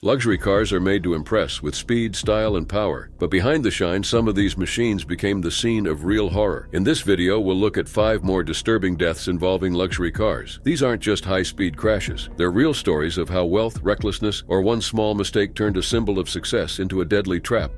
Luxury cars are made to impress with speed, style, and power, but behind the shine, some of these machines became the scene of real horror. In this video, we'll look at 5 more disturbing deaths involving luxury cars. These aren't just high-speed crashes. They're real stories of how wealth, recklessness, or one small mistake turned a symbol of success into a deadly trap.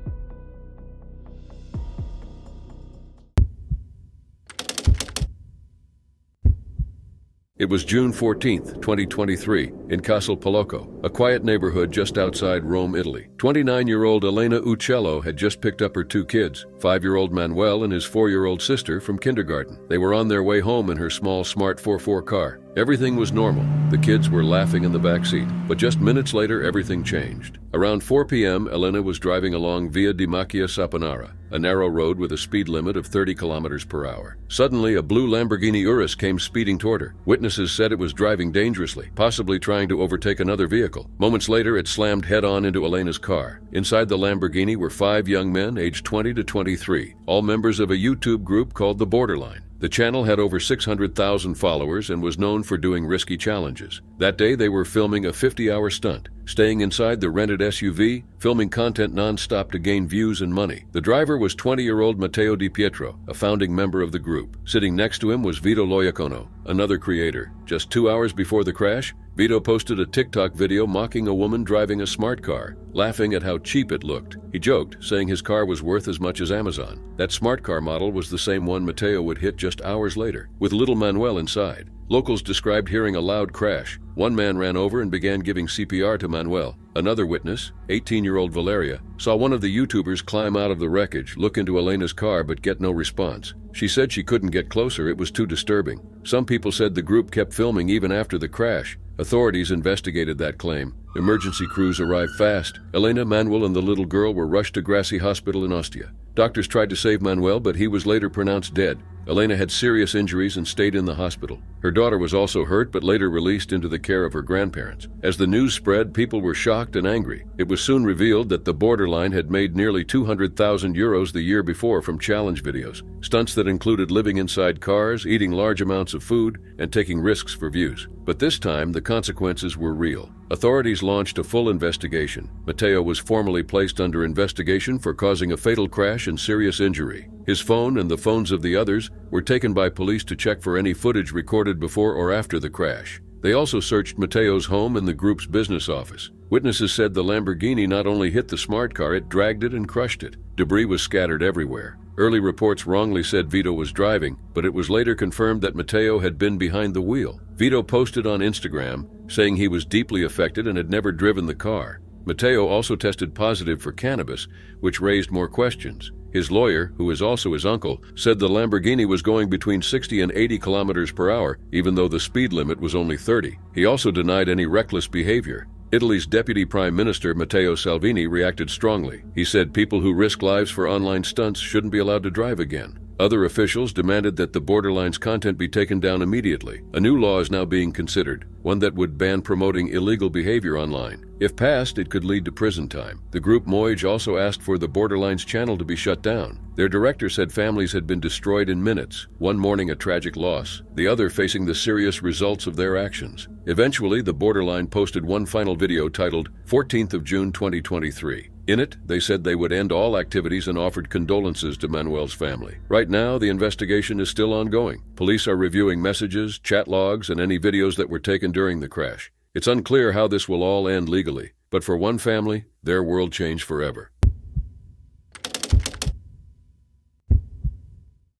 It was June 14, 2023, in Castel Palocco, a quiet neighborhood just outside Rome, Italy. 29-year-old Elena Uccello had just picked up her 2 kids, 5-year-old Manuel and his 4-year-old sister, from kindergarten. They were on their way home in her small Smart 4x4 car. Everything was normal. The kids were laughing in the back seat. But just minutes later, everything changed. Around 4 p.m., Elena was driving along Via di Macchia Saponara, a narrow road with a speed limit of 30 kilometers per hour. Suddenly, a blue Lamborghini Urus came speeding toward her. Witnesses said it was driving dangerously, possibly trying to overtake another vehicle. Moments later, it slammed head-on into Elena's car. Inside the Lamborghini were 5 young men aged 20 to 23, all members of a YouTube group called The Borderline. The channel had over 600,000 followers and was known for doing risky challenges. That day, they were filming a 50-hour stunt, staying inside the rented SUV, filming content non-stop to gain views and money. The driver was 20-year-old Matteo Di Pietro, a founding member of the group. Sitting next to him was Vito Loiacono, another creator. Just 2 hours before the crash, Vito posted a TikTok video mocking a woman driving a smart car, laughing at how cheap it looked. He joked, saying his car was worth as much as Amazon. That smart car model was the same one Matteo would hit just hours later, with little Manuel inside. Locals described hearing a loud crash. One man ran over and began giving CPR to Manuel. Another witness, 18-year-old Valeria, saw one of the YouTubers climb out of the wreckage, look into Elena's car, but get no response. She said she couldn't get closer, it was too disturbing. Some people said the group kept filming even after the crash. Authorities investigated that claim. Emergency crews arrived fast. Elena, Manuel, and the little girl were rushed to Grassi Hospital in Ostia. Doctors tried to save Manuel, but he was later pronounced dead. Elena had serious injuries and stayed in the hospital. Her daughter was also hurt, but later released into the care of her grandparents. As the news spread, people were shocked and angry. It was soon revealed that the Borderline had made nearly 200,000 euros the year before from challenge videos, stunts that included living inside cars, eating large amounts of food, and taking risks for views. But this time, the consequences were real. Authorities launched a full investigation. Matteo was formally placed under investigation for causing a fatal crash and serious injury. His phone and the phones of the others were taken by police to check for any footage recorded before or after the crash. They also searched Matteo's home and the group's business office. Witnesses said the Lamborghini not only hit the smart car, it dragged it and crushed it. Debris was scattered everywhere. Early reports wrongly said Vito was driving, but it was later confirmed that Matteo had been behind the wheel. Vito posted on Instagram, saying he was deeply affected and had never driven the car. Matteo also tested positive for cannabis, which raised more questions. His lawyer, who is also his uncle, said the Lamborghini was going between 60 and 80 kilometers per hour, even though the speed limit was only 30. He also denied any reckless behavior. Italy's Deputy Prime Minister Matteo Salvini reacted strongly. He said people who risk lives for online stunts shouldn't be allowed to drive again. Other officials demanded that the Borderline's content be taken down immediately. A new law is now being considered, one that would ban promoting illegal behavior online. If passed, it could lead to prison time. The group Moj also asked for the Borderline's channel to be shut down. Their director said families had been destroyed in minutes, one mourning a tragic loss, the other facing the serious results of their actions. Eventually, the Borderline posted one final video titled 14th of June 2023. In it, they said they would end all activities and offered condolences to Manuel's family. Right now, the investigation is still ongoing. Police are reviewing messages, chat logs, and any videos that were taken during the crash. It's unclear how this will all end legally, but for one family, their world changed forever.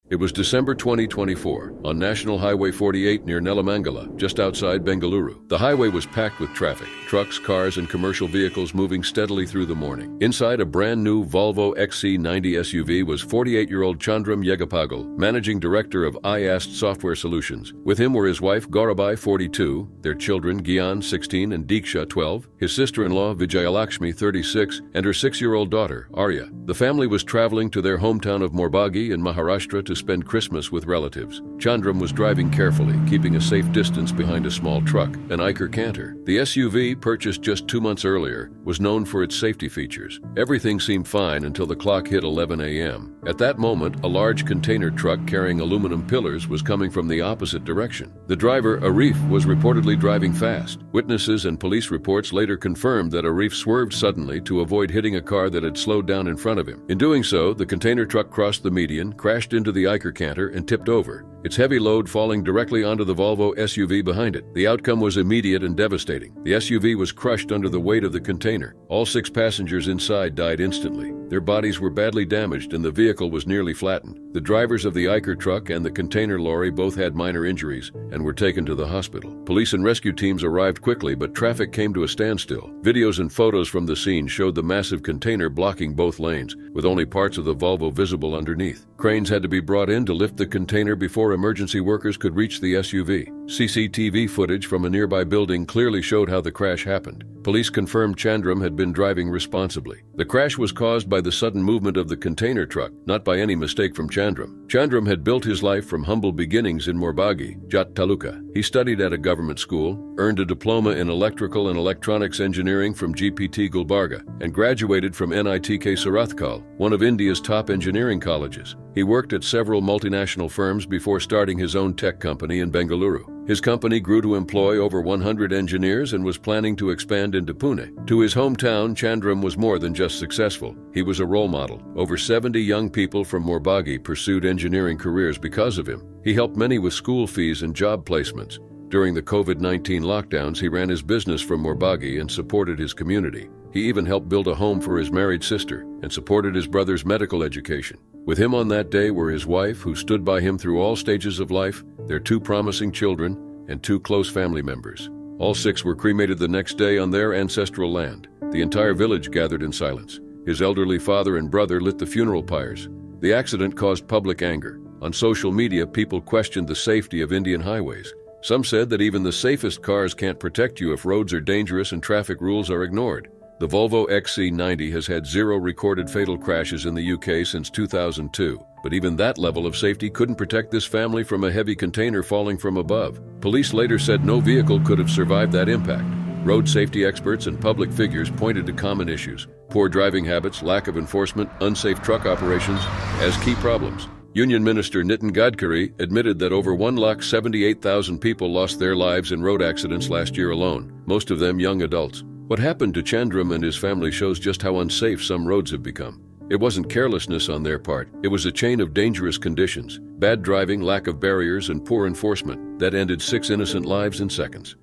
It was December 2024, on National Highway 48 near Nelamangala, just outside Bengaluru. The highway was packed with traffic, trucks, cars, and commercial vehicles moving steadily through the morning. Inside a brand new Volvo XC90 SUV was 48-year-old Chandram Yegapagal, managing director of iAst Software Solutions. With him were his wife Gaurabai, 42, their children Gyan, 16, and Diksha, 12, his sister-in-law Vijayalakshmi, 36, and her 6-year-old daughter, Arya. The family was traveling to their hometown of Morbagi in Maharashtra to spend Christmas with relatives. Chandram was driving carefully, keeping a safe distance behind a small truck, an Eicher Canter. The SUV, purchased just 2 months earlier, was known for its safety features. Everything seemed fine until the clock hit 11 a.m. At that moment, a large container truck carrying aluminum pillars was coming from the opposite direction. The driver, Arif, was reportedly driving fast. Witnesses and police reports later confirmed that Arif swerved suddenly to avoid hitting a car that had slowed down in front of him. In doing so, the container truck crossed the median, crashed into the Eicher Canter, and tipped over, its heavy load falling directly onto the Volvo SUV behind it. The outcome was immediate and devastating. The SUV was crushed under the weight of the container. All 6 passengers inside died instantly. Their bodies were badly damaged and the vehicle was nearly flattened. The drivers of the Eicher truck and the container lorry both had minor injuries and were taken to the hospital. Police and rescue teams arrived quickly, but traffic came to a standstill. Videos and photos from the scene showed the massive container blocking both lanes, with only parts of the Volvo visible underneath. Cranes had to be brought in to lift the container before emergency workers could reach the SUV. CCTV footage from a nearby building clearly showed how the crash happened. Police confirmed Chandram had been driving responsibly. The crash was caused by the sudden movement of the container truck, not by any mistake from Chandram. Chandram had built his life from humble beginnings in Morbagi, Jat Taluka. He studied at a government school, earned a diploma in electrical and electronics engineering from GPT Gulbarga, and graduated from NITK Surathkal, one of India's top engineering colleges. He worked at several multinational firms before starting his own tech company in Bengaluru. His company grew to employ over 100 engineers and was planning to expand into Pune. To his hometown, Chandram was more than just successful. He was a role model. Over 70 young people from Morbagi pursued engineering careers because of him. He helped many with school fees and job placements. During the COVID-19 lockdowns, he ran his business from Morbagi and supported his community. He even helped build a home for his married sister and supported his brother's medical education. With him on that day were his wife, who stood by him through all stages of life, their 2 promising children, and 2 close family members. All 6 were cremated the next day on their ancestral land. The entire village gathered in silence. His elderly father and brother lit the funeral pyres. The accident caused public anger. On social media, people questioned the safety of Indian highways. Some said that even the safest cars can't protect you if roads are dangerous and traffic rules are ignored. The Volvo XC90 has had 0 recorded fatal crashes in the UK since 2002, but even that level of safety couldn't protect this family from a heavy container falling from above. Police later said no vehicle could have survived that impact. Road safety experts and public figures pointed to common issues: poor driving habits, lack of enforcement, unsafe truck operations as key problems. Union Minister Nitin Gadkari admitted that over 178,000 people lost their lives in road accidents last year alone, most of them young adults. What happened to Chandram and his family shows just how unsafe some roads have become. It wasn't carelessness on their part. It was a chain of dangerous conditions: bad driving, lack of barriers, and poor enforcement that ended 6 innocent lives in seconds.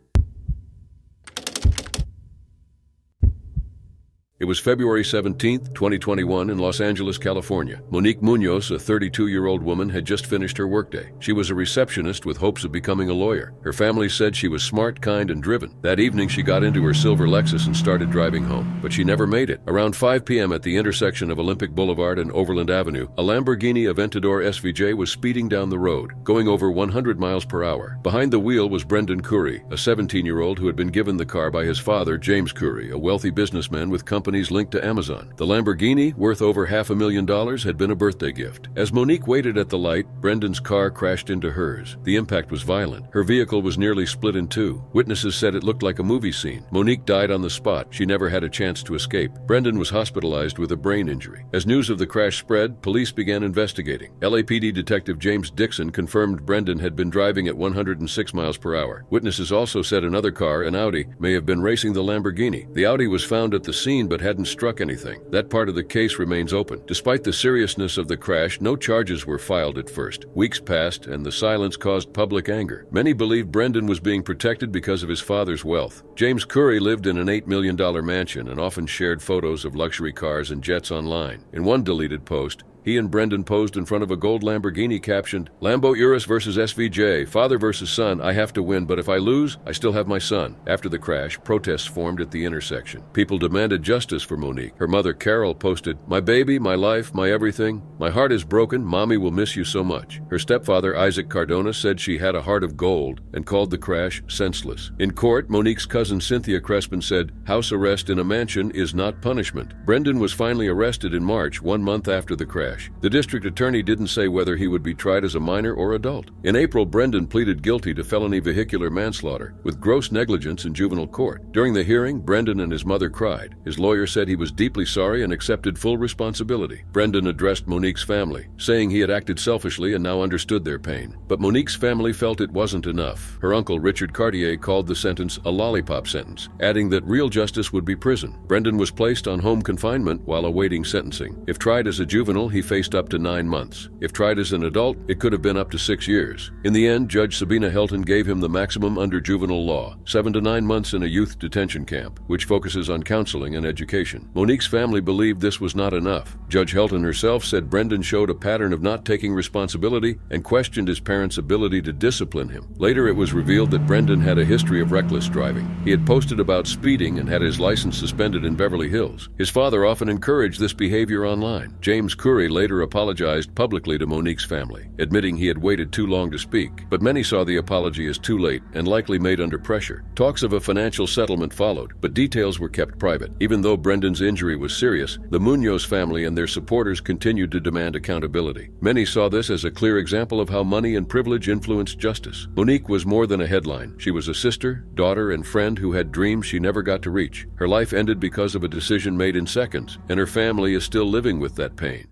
It was February 17, 2021 in Los Angeles, California. Monique Munoz, a 32-year-old woman, had just finished her workday. She was a receptionist with hopes of becoming a lawyer. Her family said she was smart, kind, and driven. That evening, she got into her silver Lexus and started driving home, but she never made it. Around 5 p.m. at the intersection of Olympic Boulevard and Overland Avenue, a Lamborghini Aventador SVJ was speeding down the road, going over 100 miles per hour. Behind the wheel was Brendan Curry, a 17-year-old who had been given the car by his father, James Curry, a wealthy businessman with companies linked to Amazon. The Lamborghini, worth over $500,000, had been a birthday gift. As Monique waited at the light, Brendan's car crashed into hers. The impact was violent. Her vehicle was nearly split in 2. Witnesses said it looked like a movie scene. Monique died on the spot. She never had a chance to escape. Brendan was hospitalized with a brain injury. As news of the crash spread, police began investigating. LAPD Detective James Dixon confirmed Brendan had been driving at 106 miles per hour. Witnesses also said another car, an Audi, may have been racing the Lamborghini. The Audi was found at the scene but hadn't struck anything. That part of the case remains open. Despite the seriousness of the crash, no charges were filed at first. Weeks passed, and the silence caused public anger. Many believed Brendan was being protected because of his father's wealth. James Curry lived in an $8 million mansion and often shared photos of luxury cars and jets online. In one deleted post, he and Brendan posed in front of a gold Lamborghini captioned, "Lambo Urus versus SVJ, father versus son, I have to win, but if I lose, I still have my son." After the crash, protests formed at the intersection. People demanded justice for Monique. Her mother, Carol, posted, "My baby, my life, my everything. My heart is broken. Mommy will miss you so much." Her stepfather, Isaac Cardona, said she had a heart of gold and called the crash senseless. In court, Monique's cousin, Cynthia Crespin, said, "House arrest in a mansion is not punishment." Brendan was finally arrested in March, 1 month after the crash. crash. The district attorney didn't say whether he would be tried as a minor or adult. In April, Brendan pleaded guilty to felony vehicular manslaughter with gross negligence in juvenile court. During the hearing, Brendan and his mother cried. His lawyer said he was deeply sorry and accepted full responsibility. Brendan addressed Monique's family, saying he had acted selfishly and now understood their pain. But Monique's family felt it wasn't enough. Her uncle, Richard Cartier, called the sentence a lollipop sentence, adding that real justice would be prison. Brendan was placed on home confinement while awaiting sentencing. If tried as a juvenile, he faced up to 9 months. If tried as an adult, it could have been up to 6 years. In the end, Judge Sabina Helton gave him the maximum under juvenile law, 7 to 9 months in a youth detention camp, which focuses on counseling and education. Monique's family believed this was not enough. Judge Helton herself said Brendan showed a pattern of not taking responsibility and questioned his parents' ability to discipline him. Later, it was revealed that Brendan had a history of reckless driving. He had posted about speeding and had his license suspended in Beverly Hills. His father often encouraged this behavior online. James Curry later apologized publicly to Monique's family, admitting he had waited too long to speak. But many saw the apology as too late and likely made under pressure. Talks of a financial settlement followed, but details were kept private. Even though Brendan's injury was serious, the Munoz family and their supporters continued to demand accountability. Many saw this as a clear example of how money and privilege influenced justice. Monique was more than a headline. She was a sister, daughter, and friend who had dreams she never got to reach. Her life ended because of a decision made in seconds, and her family is still living with that pain.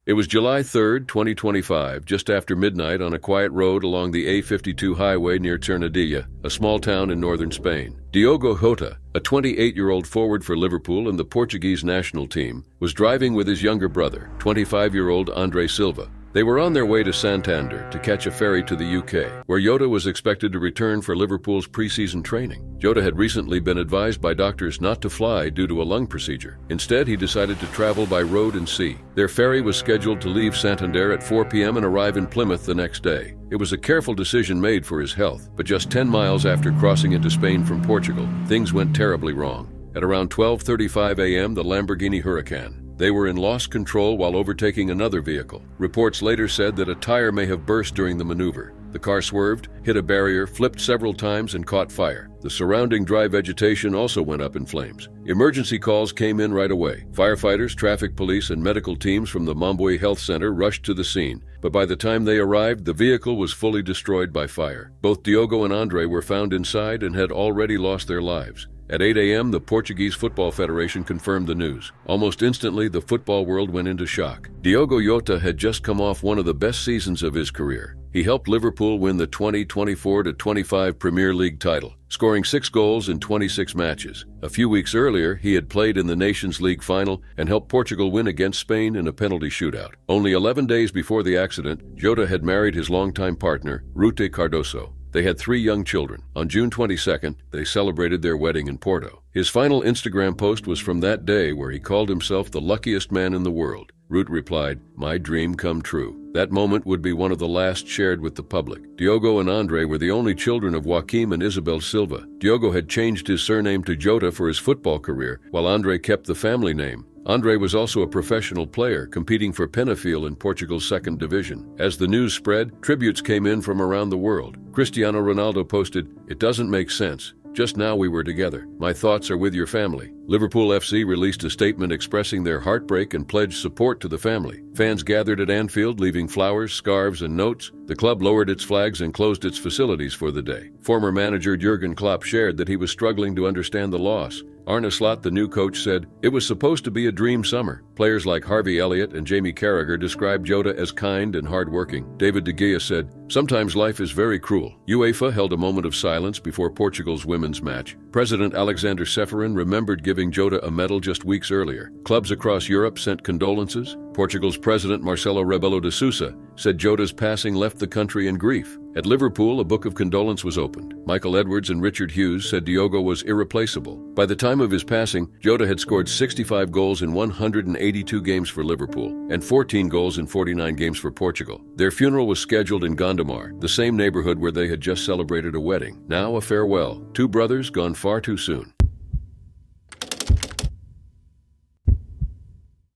It was July 3rd, 2025, just after midnight on a quiet road along the A52 highway near Ternadilla, a small town in northern Spain. Diogo Jota, a 28-year-old forward for Liverpool and the Portuguese national team, was driving with his younger brother, 25-year-old Andre Silva. They were on their way to Santander to catch a ferry to the UK, where Jota was expected to return for Liverpool's pre-season training. Jota had recently been advised by doctors not to fly due to a lung procedure. Instead, he decided to travel by road and sea. Their ferry was scheduled to leave Santander at 4 p.m. and arrive in Plymouth the next day. It was a careful decision made for his health, but just 10 miles after crossing into Spain from Portugal, things went terribly wrong. At around 12:35 a.m., the Lamborghini Huracan. They were in lost control while overtaking another vehicle. Reports later said that a tire may have burst during the maneuver. The car swerved, hit a barrier, flipped several times, and caught fire. The surrounding dry vegetation also went up in flames. Emergency calls came in right away. Firefighters, traffic police, and medical teams from the Montbui Health Center rushed to the scene. But by the time they arrived, the vehicle was fully destroyed by fire. Both Diogo and Andre were found inside and had already lost their lives. At 8 a.m., the Portuguese Football Federation confirmed the news. Almost instantly, the football world went into shock. Diogo Jota had just come off one of the best seasons of his career. He helped Liverpool win the 2024-25 Premier League title, scoring 6 goals in 26 matches. A few weeks earlier, he had played in the Nations League final and helped Portugal win against Spain in a penalty shootout. Only 11 days before the accident, Jota had married his longtime partner, Ruth Cardoso. They had 3 young children. On June 22nd, they celebrated their wedding in Porto. His final Instagram post was from that day where he called himself the luckiest man in the world. Ruth replied, "My dream come true." That moment would be one of the last shared with the public. Diogo and Andre were the only children of Joaquim and Isabel Silva. Diogo had changed his surname to Jota for his football career, while Andre kept the family name. Andre was also a professional player, competing for Penafiel in Portugal's second division. As the news spread, tributes came in from around the world. Cristiano Ronaldo posted, "It doesn't make sense. Just now we were together. My thoughts are with your family." Liverpool FC released a statement expressing their heartbreak and pledged support to the family. Fans gathered at Anfield, leaving flowers, scarves, and notes. The club lowered its flags and closed its facilities for the day. Former manager Jurgen Klopp shared that he was struggling to understand the loss. Arne Slot, the new coach, said, "It was supposed to be a dream summer." Players like Harvey Elliott and Jamie Carragher described Jota as kind and hardworking. David De Gea said, "Sometimes life is very cruel." UEFA held a moment of silence before Portugal's women's match. President Alexander Ceferin remembered giving Jota a medal just weeks earlier. Clubs across Europe sent condolences. Portugal's president Marcelo Rebelo de Sousa said Jota's passing left the country in grief. At Liverpool, a book of condolence was opened. Michael Edwards and Richard Hughes said Diogo was irreplaceable. By the time of his passing, Jota had scored 65 goals in 182 games for Liverpool and 14 goals in 49 games for Portugal. Their funeral was scheduled in Gondomar, the same neighborhood where they had just celebrated a wedding. Now a farewell. 2 brothers gone far too soon.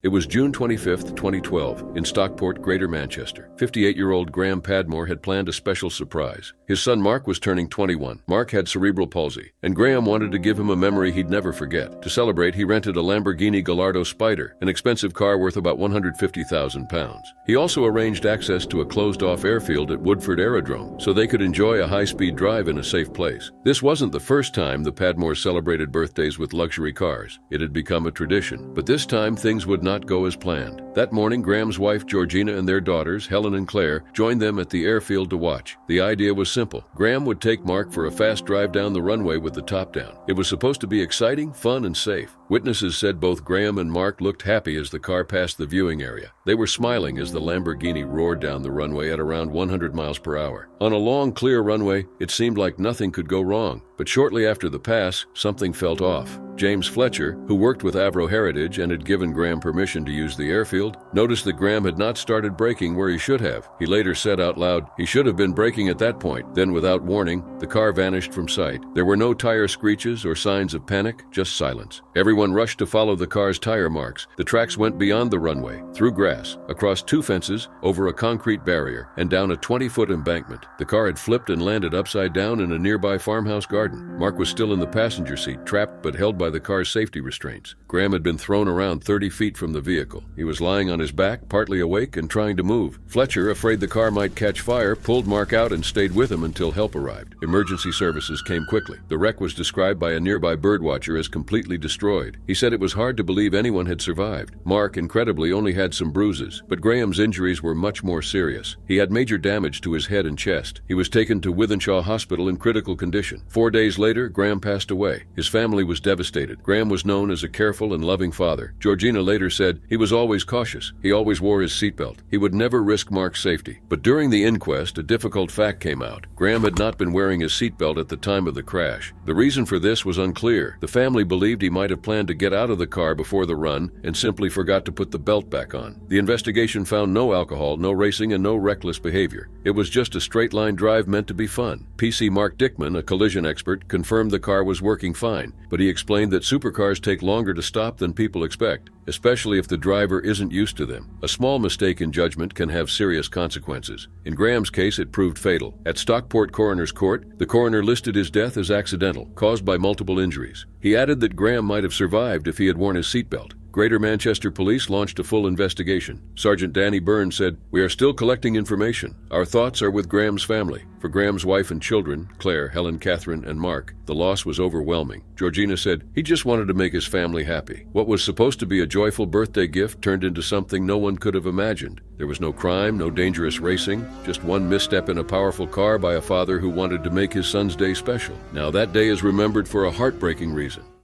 It was June 25, 2012, in Stockport, Greater Manchester. 58-year-old Graham Padmore had planned a special surprise. His son Mark was turning 21. Mark had cerebral palsy, and Graham wanted to give him a memory he'd never forget. To celebrate, he rented a Lamborghini Gallardo Spider, an expensive car worth about £150,000. He also arranged access to a closed-off airfield at Woodford Aerodrome, so they could enjoy a high-speed drive in a safe place. This wasn't the first time the Padmores celebrated birthdays with luxury cars. It had become a tradition, but this time things would not go as planned. That morning, Graham's wife Georgina and their daughters, Helen and Claire, joined them at the airfield to watch. The idea was simple. Graham would take Mark for a fast drive down the runway with the top down. It was supposed to be exciting, fun, and safe. Witnesses said both Graham and Mark looked happy as the car passed the viewing area. They were smiling as the Lamborghini roared down the runway at around 100 miles per hour. On a long, clear runway, it seemed like nothing could go wrong. But shortly after the pass, something felt off. James Fletcher, who worked with Avro Heritage and had given Graham permission to use the airfield, noticed that Graham had not started braking where he should have. He later said out loud, "He should have been braking at that point." Then, without warning, the car vanished from sight. There were no tire screeches or signs of panic, just silence. Everyone rushed to follow the car's tire marks. The tracks went beyond the runway, through grass, across 2 fences, over a concrete barrier, and down a 20-foot embankment. The car had flipped and landed upside down in a nearby farmhouse garden. Mark was still in the passenger seat, trapped but held by the car's safety restraints. Graham had been thrown around 30 feet from the vehicle. He was lying on his back, partly awake and trying to move. Fletcher, afraid the car might catch fire, pulled Mark out and stayed with him until help arrived. Emergency services came quickly. The wreck was described by a nearby birdwatcher as completely destroyed. He said it was hard to believe anyone had survived. Mark, incredibly, only had some bruises, but Graham's injuries were much more serious. He had major damage to his head and chest. He was taken to Wythenshawe Hospital in critical condition. 4 days later, Graham passed away. His family was devastated. Graham was known as a careful and loving father. Georgina later said he was always cautious. He always wore his seatbelt. He would never risk Mark's safety. But during the inquest, a difficult fact came out. Graham had not been wearing his seatbelt at the time of the crash. The reason for this was unclear. The family believed he might have planned to get out of the car before the run and simply forgot to put the belt back on. The investigation found no alcohol, no racing, and no reckless behavior. It was just a straight-line drive meant to be fun. PC Mark Dickman, a collision expert, confirmed the car was working fine, but he explained that supercars take longer to stop than people expect, especially if the driver isn't used to them. A small mistake in judgment can have serious consequences. In Graham's case, it proved fatal. At Stockport Coroner's Court, the coroner listed his death as accidental, caused by multiple injuries. He added that Graham might have survived if he had worn his seatbelt. Greater Manchester Police launched a full investigation. Sergeant Danny Byrne said, "We are still collecting information. Our thoughts are with Graham's family." For Graham's wife and children, Claire, Helen, Catherine, and Mark, the loss was overwhelming. Georgina said, "He just wanted to make his family happy." What was supposed to be a joyful birthday gift turned into something no one could have imagined. There was no crime, no dangerous racing, just one misstep in a powerful car by a father who wanted to make his son's day special. Now that day is remembered for a heartbreaking reason.